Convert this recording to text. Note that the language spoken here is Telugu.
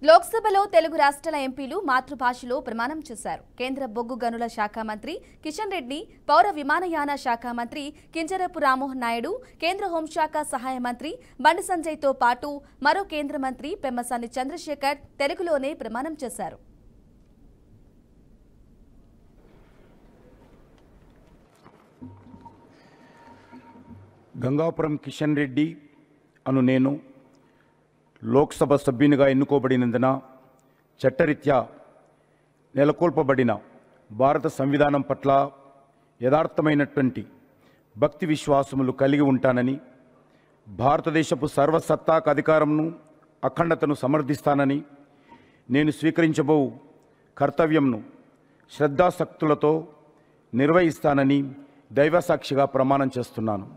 లోక్సభలో తెలుగు రాష్ట్రాల ఎంపీలు మాతృభాషలో ప్రమాణం చేశారు. కేంద్ర బొగ్గు గనుల శాఖ మంత్రి కిషన్ రెడ్డి, పౌర విమానయాన శాఖ మంత్రి కింజరపు రామ్మోహన్ నాయుడు, కేంద్ర హోంశాఖ సహాయ మంత్రి బండి సంజయ్తో పాటు మరో కేంద్ర మంత్రి పెమ్మసాని చంద్రశేఖర్ తెలుగులోనే ప్రమాణం చేశారు. గంగాపురం కిషన్ రెడ్డి అను నేను లోక్సభ సభ్యునిగా ఎన్నుకోబడినందున చట్టరీత్యా నెలకొల్పబడిన భారత సంవిధానం పట్ల యథార్థమైనటువంటి భక్తి విశ్వాసములు కలిగి ఉంటానని, భారతదేశపు సర్వసత్తాక అధికారంను అఖండతను సమర్థిస్తానని, నేను స్వీకరించబో కర్తవ్యంను శ్రద్ధాశక్తులతో నిర్వహిస్తానని దైవసాక్షిగా ప్రమాణం చేస్తున్నాను.